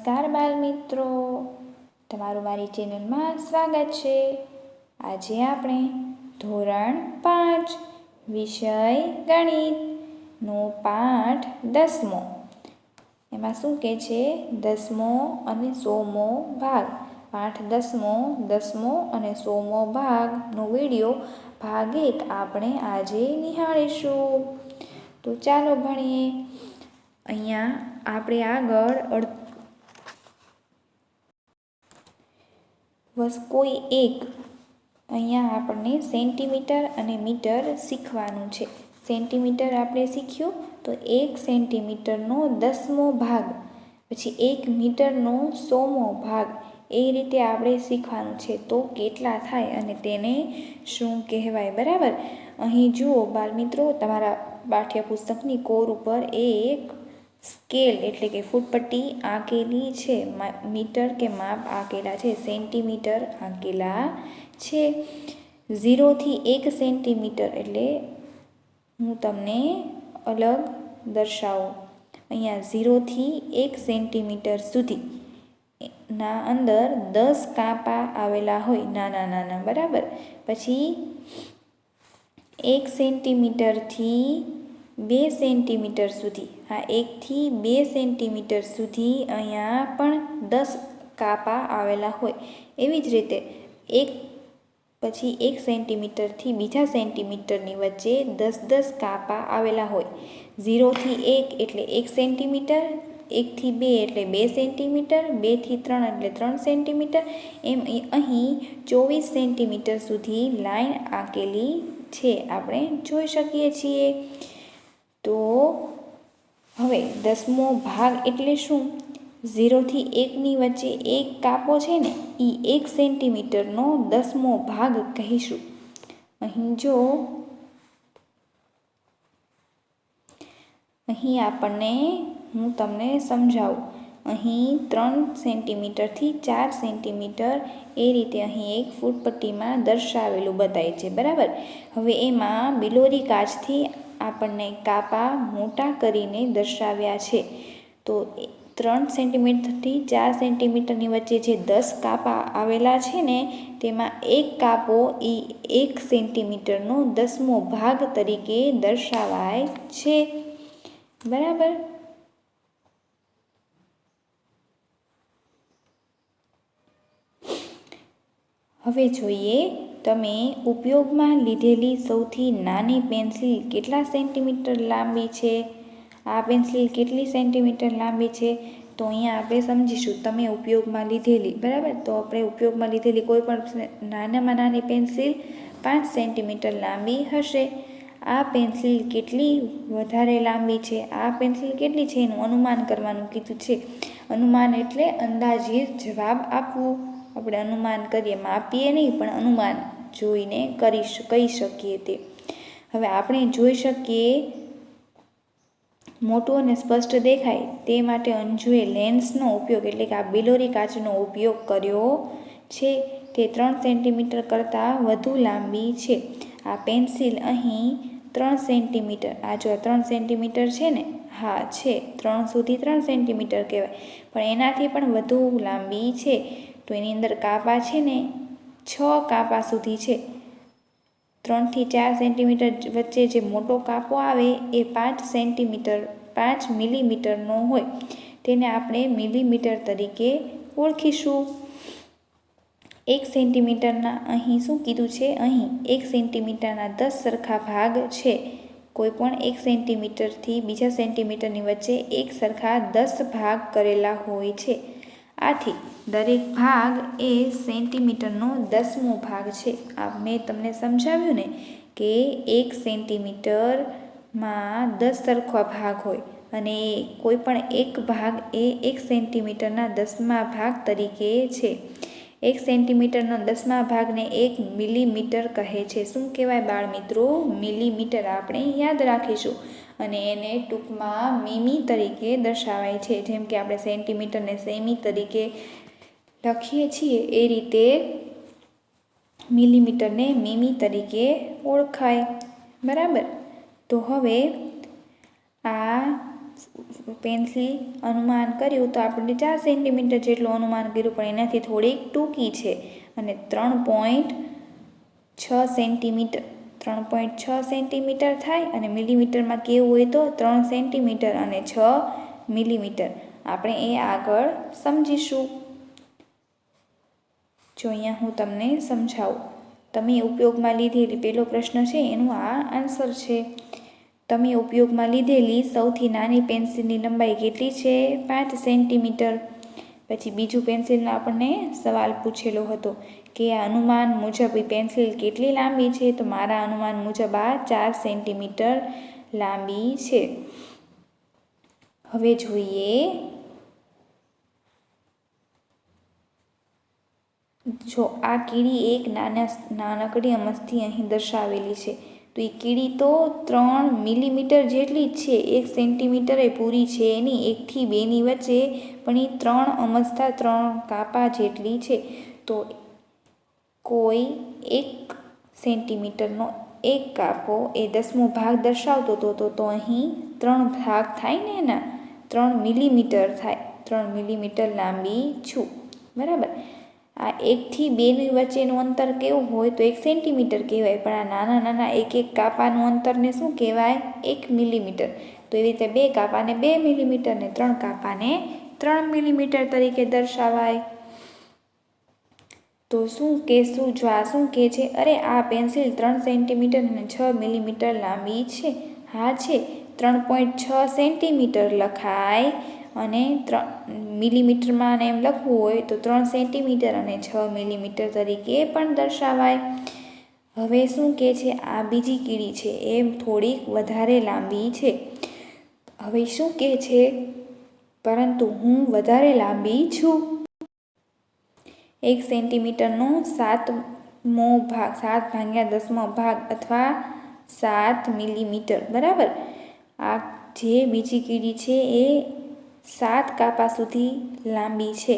નમસ્કાર બાળમિત્રો, તમારું મારી ચેનલમાં સ્વાગત છે। આજે આપણે ધોરણ 5 વિષય ગણિતનો પાઠ 10મો, એમાં શું કહે છે 10મો અને 100મો ભાગ, પાઠ 10મો અને 100મો ભાગનો વિડીયો ભાગ 1 આપણે આજે નિહાળીશું। તો ચાલો ભણીએ। અહીંયા આપણે આગળ કોઈ એક અહીંયા આપણને સેન્ટીમીટર અને મીટર શીખવાનું છે। સેન્ટીમીટર આપણે શીખ્યું તો 1 સેન્ટીમીટરનો 10મો ભાગ, પછી 1 મીટરનો 100મો ભાગ, એ રીતે આપણે શીખવાનું છે। તો કેટલા થાય અને તેને શું કહેવાય, બરાબર। અહીં જુઓ બાળમિત્રો, તમારા પાઠ્યપુસ્તકની કોર ઉપર એક સ્કેલ એટલે કે ફૂટપટ્ટી આંકેલી છે, મીટર કે માપ આંકેલા છે, સેન્ટીમીટર આંકેલા છે। 0 થી 1 સેન્ટીમીટર એટલે હું તમને અલગ દર્શાવું। અહીંયા 0 થી 1 સેન્ટીમીટર સુધી ના અંદર 10 કાપા આવેલા હોય, નાના નાના, બરાબર। પછી 1 સેન્ટીમીટરથી 2 સેન્ટીમીટર સુધી, આ 1 થી 2 સેન્ટીમીટર સુધી અહીંયા પણ 10 કાપા આવેલા હોય। એવી જ રીતે પછી 1 સેન્ટીમીટરથી બીજા સેન્ટીમીટરની વચ્ચે 10 કાપા આવેલા હોય। 0 થી 1 એટલે 1 સેન્ટીમીટર, 1 થી 2 એટલે 2 સેન્ટીમીટર, 2 થી 3 એટલે 3 સેન્ટીમીટર, એમ અહીં 24 સેન્ટીમીટર સુધી લાઈન આંકેલી છે, આપણે જોઈ શકીએ છીએ। તો હવે 10મો ભાગ એટલે શું? 0 થી 1ની વચ્ચે એક કાપો છે ને, એ 1 સેન્ટીમીટરનો 10મો ભાગ કહીશું। અહીં જો અહીં આપણને હું તમને સમજાવું, અહીં 3 સેન્ટીમીટરથી 4 સેન્ટીમીટર એ રીતે અહીં એક ફૂટપટ્ટીમાં દર્શાવેલું બતાય છે, બરાબર। હવે એમાં બિલોરી કાચથી આપણને કાપા મોટા કરીને દર્શાવ્યા છે। તો 3 સેન્ટીમીટરથી 4 સેન્ટીમીટરની વચ્ચે જે 10 કાપા આવેલા છે ને, તેમાં એક કાપો એ 1 સેન્ટીમીટરનો 10મો ભાગ તરીકે દર્શાવાય છે, બરાબર। હવે જોઈએ, તમે ઉપયોગમાં લીધેલી સૌથી નાની પેન્સિલ કેટલા સેન્ટીમીટર લાંબી છે? આ પેન્સિલ કેટલી સેન્ટીમીટર લાંબી છે? તો અહીંયા આપણે સમજીશું, તમે ઉપયોગમાં લીધેલી, બરાબર। તો આપણે ઉપયોગમાં લીધેલી કોઈ પણ નાનામાં નાની પેન્સિલ 5 સેન્ટીમીટર લાંબી હશે। આ પેન્સિલ કેટલી વધારે લાંબી છે? આ પેન્સિલ કેટલી છે એનું અનુમાન કરવાનું કીધું છે। અનુમાન એટલે અંદાજિત જવાબ આપવું, આપણે અનુમાન કરીએ, માપીએ નહીં પણ અનુમાન જોઈને કહી શકીએ તે। હવે આપણે જોઈ શકીએ મોટું અને સ્પષ્ટ દેખાય તે માટે અંજુએ લેન્સનો ઉપયોગ એટલે કે આ બિલોરી કાચનો ઉપયોગ કર્યો છે, તે 3 સેન્ટીમીટર કરતાં વધુ લાંબી છે। આ પેન્સિલ અહીં 3 સેન્ટીમીટર, આ જો 3 સેન્ટીમીટર છે ને, હા છે, 3 સુધી 3 સેન્ટીમીટર કહેવાય, પણ એનાથી પણ વધુ લાંબી છે। તો એની અંદર કાપા છે ને 6 કાપા સુધી છે। 3 થી 4 સેન્ટીમીટર વચ્ચે જે મોટો કાપો આવે એ 5 મિલીમીટરનો હોય, તેને આપણે મિલીમીટર તરીકે ઓળખીશું। 1 સેન્ટીમીટરના અહીં શું કીધું છે? અહીં 1 સેન્ટીમીટરના 10 સરખા ભાગ છે। કોઈ પણ 1 સેન્ટીમીટરથી બીજા સેન્ટીમીટરની વચ્ચે એક સરખા 10 ભાગ કરેલા હોય છે। આથી દરેક ભાગ એ સેન્ટીમીટરનો 10મો ભાગ છે। આ મેં તમને સમજાવ્યું ને કે 1 સેન્ટીમીટરમાં 10 સરખા ભાગ હોય અને કોઈ પણ એક ભાગ એ 1 સેન્ટીમીટરના 10મા ભાગ તરીકે છે। 1 સેન્ટીમીટરનો 10મા ભાગને 1 મિલીમીટર કહે છે। શું કહેવાય બાળમિત્રો? મિલીમીટર, આપણે યાદ રાખીશું અને એને ટૂંકમાં મીમી તરીકે દર્શાવાય છે। જેમ કે આપણે સેન્ટીમીટરને સેમી તરીકે લખીએ છીએ, એ રીતે મિલીમીટરને મીમી તરીકે ઓળખાય, બરાબર। તો હવે આ પેન્સિલ અનુમાન કર્યું તો આપણે 4 સેન્ટીમીટર જેટલું અનુમાન કર્યું, પણ એનાથી થોડીક ટૂંકી છે અને 3.6 સેન્ટીમીટર 3.6 સેન્ટીમીટર થાય. અને મિલીમીટરમાં કેવું હોય તો 3 સેન્ટીમીટર અને 6 મિલીમીટર. આપણે એ આગળ સમજીશું. જો અહીંયા હું તમને સમજાવું. તમે ઉપયોગમાં લીધેલી પહેલો પ્રશ્ન છે એનું આ આન્સર છે. તમે ઉપયોગમાં લીધેલી સૌથી નાની પેન્સિલની લંબાઈ કેટલી છે? 5 સેન્ટીમીટર. પછી બીજું પેન્સિલનો આપણને સવાલ પૂછેલો હતો કે આ અનુમાન મુજબ પેન્સિલ કેટલી લાંબી છે? તો મારા અનુમાન મુજબ આ 4 સેન્ટીમીટર લાંબી છે. હવે જોઈએ, જો આ કીડી એક નાનકડી અમસ્તી અહીં દર્શાવેલી છે, તો એ કીડી તો 3 મિલીમીટર જેટલી જ છે. 1 સેન્ટીમીટર એ પૂરી છે એની 1 થી 2ની વચ્ચે, પણ એ 3 અમસ્તા 3 કાપા જેટલી છે. તો કોઈ 1 સેન્ટીમીટરનો એક કાપો એ 10મો ભાગ દર્શાવતો હતો, તો અહીં 3 ભાગ થાય ને એના 3 મિલીમીટર થાય. 3 મિલીમીટર લાંબી છું, બરાબર. આ 1 થી 2ની વચ્ચેનું અંતર કેવું હોય તો 1 સેન્ટીમીટર કહેવાય, પણ આ નાના નાના એક કાપાનું અંતરને શું કહેવાય? 1 મિલીમીટર. તો એવી રીતે 2 કાપાને 2 મિલીમીટર ને 3 કાપાને 3 મિલીમીટર તરીકે દર્શાવાય. તો શું કહેશું જો આ શું કહે છે? અરે આ પેન્સિલ 3 સેન્ટીમીટર અને 6 મિલીમીટર લાંબી છે. હા છે, 3.6 સેન્ટીમીટર લખાય અને મિલીમીટરમાં એમ લખવું હોય તો 3 સેન્ટીમીટર અને 6 મિલીમીટર તરીકે પણ દર્શાવાય. હવે શું કહે છે? આ બીજી કીડી છે એ થોડીક વધારે લાંબી છે. હવે શું કહે છે? પરંતુ હું વધારે લાંબી છું. 1 સેન્ટીમીટરનો 7મો ભાગ 7/10મો ભાગ અથવા 7 મિલીમીટર, બરાબર. આ જે બીજી કીડી છે એ 7 કાપા સુધી લાંબી છે,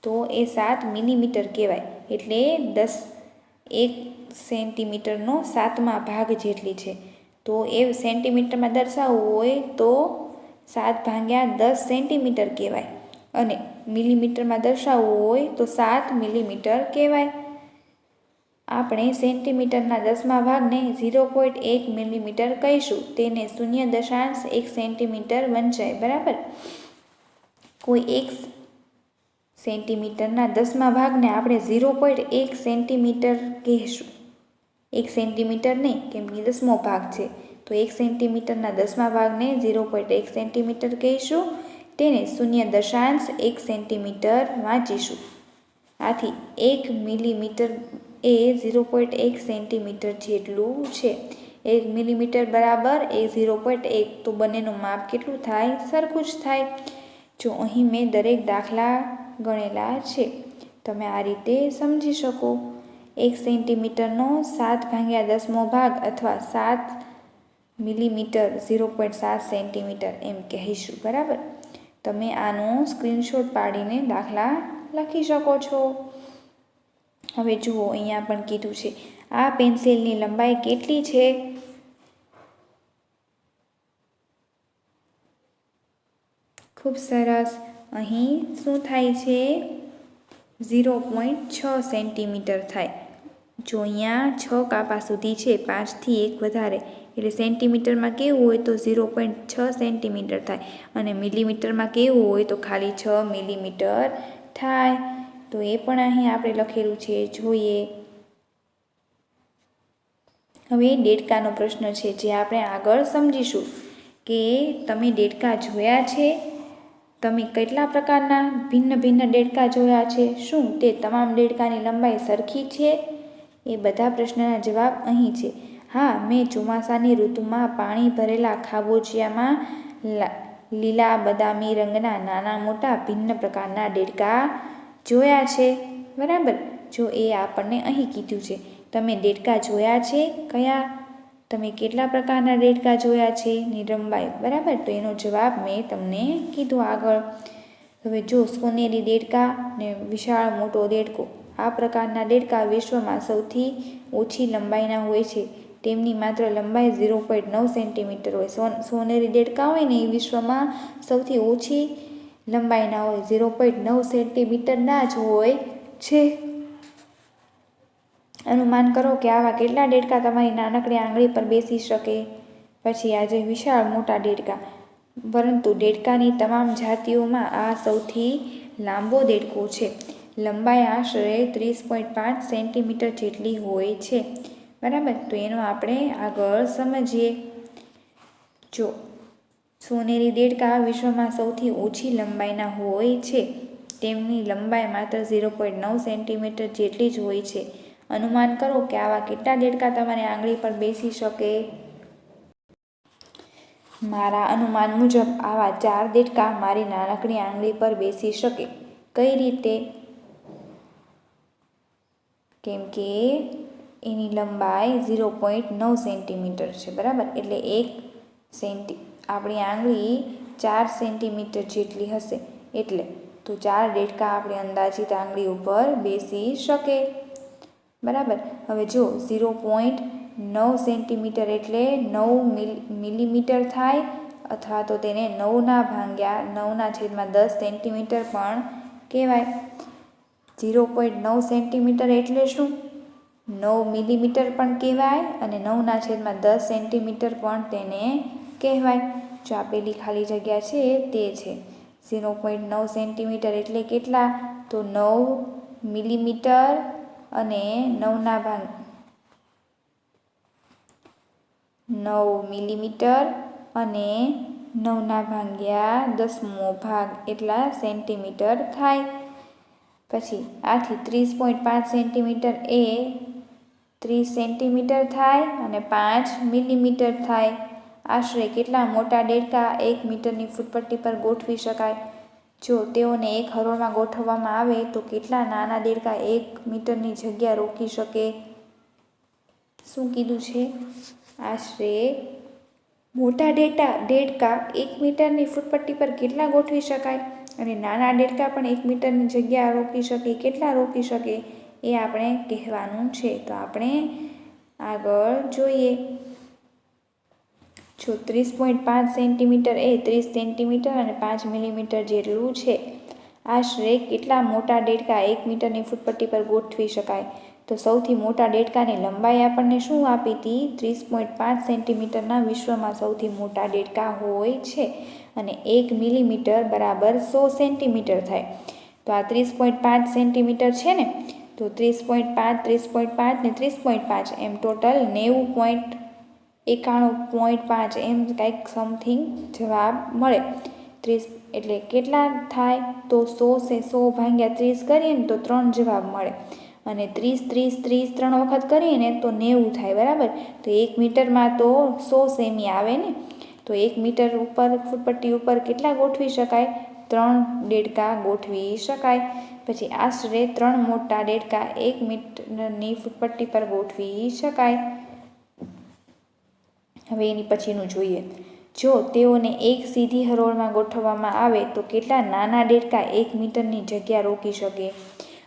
તો એ 7 મિલીમીટર કહેવાય. એટલે 1 સેન્ટીમીટરનો 7મા ભાગ જેટલી છે. તો એ સેન્ટીમીટરમાં દર્શાવવું હોય તો 7/10 સેન્ટીમીટર કહેવાય, અને મિલીમીટરમાં દર્શાવવું હોય તો 7 મિલીમીટર કહેવાય. આપણે સેન્ટીમીટરના 10મા ભાગને 0.1 મિલીમીટર કહીશું. તેને 0.1 સેન્ટીમીટર વંચાય, બરાબર. કોઈ 1 સેન્ટીમીટરના 10મા ભાગને આપણે 0.1 સેન્ટીમીટર કહીશું. 1 સેન્ટીમીટર નહીં, કેમ કે 10મો ભાગ છે. તો 1 સેન્ટીમીટરના 10મા ભાગને 0.1 સેન્ટીમીટર કહીશું. તેને 0.1 સેન્ટીમીટર વાંચીશું. આથી 1 મિલીમીટર એ 0.1 સેન્ટીમીટર જેટલું છે. 1 મિલીમીટર બરાબર એ 0.1, તો બંનેનું માપ કેટલું થાય? સરખું જ થાય. જો અહીં મેં દરેક દાખલા ગણેલા છે, તમે આ રીતે સમજી શકો. 1 સેન્ટીમીટરનો 7/10મો ભાગ અથવા 7 મિલીમીટર 0.7 સેન્ટીમીટર એમ કહીશું, બરાબર. તમે આનો સ્ક્રીનશોટ પાડીને દાખલા લખી શકો છો. હવે જુઓ, અહીંયા પણ કીધું છે આ પેન્સિલની લંબાઈ કેટલી છે? ખૂબ સરસ. અહીં શું થાય છે? 0.6 સેન્ટીમીટર થાય. જો અહીંયા 6 કાપા સુધી છે, 5થી 1 વધારે, એટલે સેન્ટીમીટરમાં કેવું હોય તો 0.6 સેન્ટીમીટર થાય, અને મિલીમીટરમાં કેવું હોય તો ખાલી 6 મિલીમીટર થાય. તો એ પણ અહીં આપણે લખેલું છે, જોઈએ. હવે દેડકાનો પ્રશ્ન છે, જે આપણે આગળ સમજીશું કે તમે દેડકા જોયા છે? તમે કેટલા પ્રકારના ભિન્ન ભિન્ન દેડકા જોયા છે? શું તે તમામ દેડકાની લંબાઈ સરખી છે? એ બધા પ્રશ્નના જવાબ અહીં છે. હા, મેં ચોમાસાની ઋતુમાં પાણી ભરેલા ખાબોચિયામાં લીલા બદામી રંગના નાના મોટા ભિન્ન પ્રકારના દેડકા જોયા છે, બરાબર. જો એ આપણને અહીં કીધું છે, તમે દેડકા જોયા છે? કયા? તમે કેટલા પ્રકારના દેડકા જોયા છે? ની લંબાઈ, બરાબર. તો એનો જવાબ મેં તમને કીધું આગળ. હવે જો સોનેરી દેડકા ને વિશાળ મોટો દેડકો, આ પ્રકારના દેડકા વિશ્વમાં સૌથી ઓછી લંબાઈના હોય છે. તેમની માત્ર લંબાઈ 0.9 સેન્ટીમીટર હોય. સોનેરી દેડકા હોય ને એ વિશ્વમાં સૌથી ઓછી લંબાઈના હોય, 0.9 સેન્ટીમીટરના જ હોય છે. અનુમાન કરો કે આવા કેટલા દેડકા તમારી નાનકડી આંગળી પર બેસી શકે. પછી આજે વિશાળ મોટા દેડકા, પરંતુ દેડકાની તમામ જાતિઓમાં આ સૌથી લાંબો દેડકો છે. લંબાઈ આશરે 30.5 સેન્ટીમીટર જેટલી હોય છે. બરાબર, તો એનો આપણે આગળ સમજીએ. જો સોનેરી દેડકા વિશ્વમાં સૌથી ઓછી લંબાઈના હોય છે. તેમની લંબાઈ માત્ર 0.9 સેન્ટીમીટર જેટલી જ હોય છે. અનુમાન કરો કે આવા કેટલા દેડકા તમારી આંગળી પર બેસી શકે. મારા અનુમાન મુજબ આવા 4 દેડકા મારી નાનકડી આંગળી પર બેસી શકે. કઈ રીતે? કેમ કે એની લંબાઈ 0.9 સેન્ટીમીટર છે. બરાબર, એટલે આપણી આંગળી 4 સેન્ટીમીટર જેટલી હશે. એટલે તો 4 દેડકા આપણી અંદાજિત આંગળી ઉપર બેસી શકે. બરાબર, હવે જો 0.9 સેન્ટીમીટર એટલે 9 મિલીમીટર થાય, અથવા તો તેને 9/10 સેન્ટીમીટર પણ કહેવાય. 0.9 સેન્ટીમીટર એટલે શું? 9 મિલીમીટર પણ કહેવાય અને 9/10 સેન્ટીમીટર પણ તેને કહેવાય. જો આપેલી ખાલી જગ્યા છે તે છે 0.9 સેન્ટીમીટર એટલે કેટલા? તો 9 મિલીમીટર અને 9 મિલીમીટર અને 9/10 એટલા સેન્ટીમીટર થાય. પછી આથી 30.5 સેન્ટીમીટર એ 30 સેન્ટીમીટર થાય અને 5 મિલીમીટર થાય. આશરે કેટલા મોટા દેડકા 1 મીટરની ફૂટપટ્ટી પર ગોઠવી શકાય? જો તેઓને એક હરોળમાં ગોઠવવામાં આવે તો કેટલા નાના દેડકા 1 મીટરની જગ્યા રોકી શકે? શું કીધું છે? આશરે મોટા દેડકા 1 મીટરની ફૂટપટ્ટી પર કેટલા ગોઠવી શકાય અને નાના દેડકા પણ 1 મીટરની જગ્યા રોકી શકે. કેટલા રોકી શકે એ આપણે કહેવાનું છે. તો આપણે આગળ જોઈએ. જો 30.5 સેન્ટીમીટર એ 30 સેન્ટીમીટર અને 5 મિલીમીટર જેટલું છે. આશરે કેટલા મોટા દેડકા 1 મીટરની ફૂટપટ્ટી પર ગોઠવી શકાય? તો સૌથી મોટા દેડકાની લંબાઈ આપણને શું આપી હતી? 30.5 સેન્ટીમીટરના વિશ્વમાં સૌથી મોટા દેડકા હોય છે અને 1 મિલીમીટર બરાબર 100 સેન્ટીમીટર થાય. તો આ 30.5 સેન્ટીમીટર છે ને, તો 30.5, 30.5 ને 30.5 એમ ટોટલ 90.91.5 એમ કંઈક સમથિંગ જવાબ મળે. 30 એટલે કેટલા થાય? તો 100 છે, 100/30 કરીએ ને તો 3 જવાબ મળે. અને 30, 30, 30 3 વખત કરીએ ને તો 90 થાય. બરાબર, તો 1 મીટરમાં તો 100 સેમી આવે ને. તો 1 મીટર ઉપર ફૂટપટ્ટી ઉપર કેટલા ગોઠવી શકાય? 3 દેડકા ગોઠવી શકાય. પછી આશરે 3 મોટા દેડકા 1 મીટરની ફૂટપટ્ટી પર ગોઠવી શકાય. હવે એની પછીનું જોઈએ. જો તેઓને એક સીધી હરોળમાં ગોઠવવામાં આવે તો કેટલા નાના દેડકા 1 મીટરની જગ્યા રોકી શકે?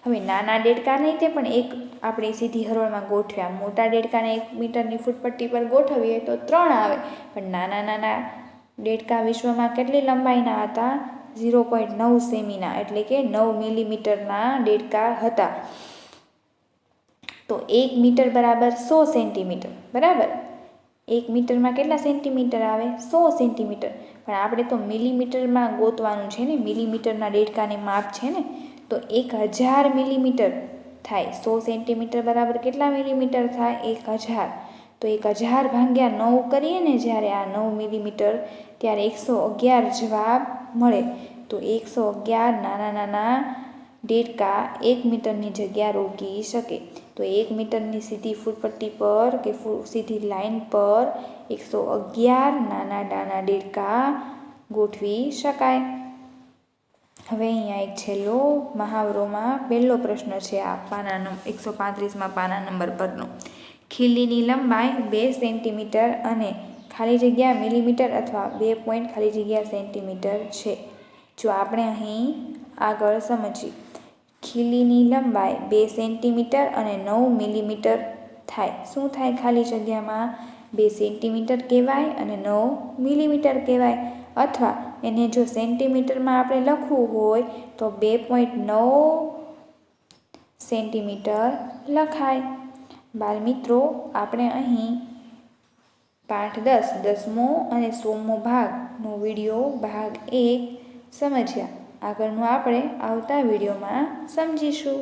હવે નાના દેડકા નહીં તે પણ એક આપણે સીધી હરોળમાં ગોઠવ્યા. મોટા દેડકાને 1 મીટરની ફૂટપટ્ટી પર ગોઠવીએ તો 3 આવે, પણ નાના દેડકા વિશ્વમાં કેટલી લંબાઈના હતા? 0.9 સેમીના, એટલે કે 9 મિલીમીટરના દેડકા હતા. તો 1 મીટર બરાબર 100 સેન્ટીમીટર. બરાબર, 1 મીટરમાં કેટલા સેન્ટીમીટર આવે? 100 સેન્ટીમીટર. પણ આપણે તો મિલીમીટરમાં ગોતવાનું છે ને, મિલીમીટરના દેડકાની માપ છે ને. તો 1000 મિલીમીટર થાય. 100 સેન્ટીમીટર બરાબર કેટલા મિલીમીટર થાય? 1000. તો 1000/9 કરીએ ને જ્યારે આ 9 મિલીમીટર, ત્યારે 111 જવાબ મળે. તો 111 નાના દેડકા 1 મીટરની જગ્યા રોકી શકે. તો 1 મીટરની સીધી ફૂટપટ્ટી પર કે સીધી લાઈન પર 111 નાના દેડકા ગોઠવી શકાય. હવે અહીંયા એક છેલ્લો મહાવરોમાં પહેલો પ્રશ્ન છે આ 135માં પાના નંબર પરનો. ખીલીની લંબાઈ 2 સેન્ટીમીટર અને ખાલી જગ્યા મિલીમીટર અથવા 2 પોઈન્ટ ખાલી જગ્યા સેન્ટીમીટર છે. જો આપણે અહીં આગળ સમજીએ. ખીલીની લંબાઈ 2 સેન્ટીમીટર અને 9 મિલીમીટર થાય. શું થાય ખાલી જગ્યામાં? 2 સેન્ટીમીટર કહેવાય અને 9 મિલીમીટર કહેવાય. અથવા એને જો સેન્ટીમીટરમાં આપણે લખવું હોય તો 2.9 સેન્ટીમીટર લખાય. બાળમિત્રો, આપણે અહીં પાઠ 10 10મો અને 16મો ભાગનો વિડીયો ભાગ 1 સમજ્યા. આગળનું આપણે આવતા વિડીયોમાં સમજીશું.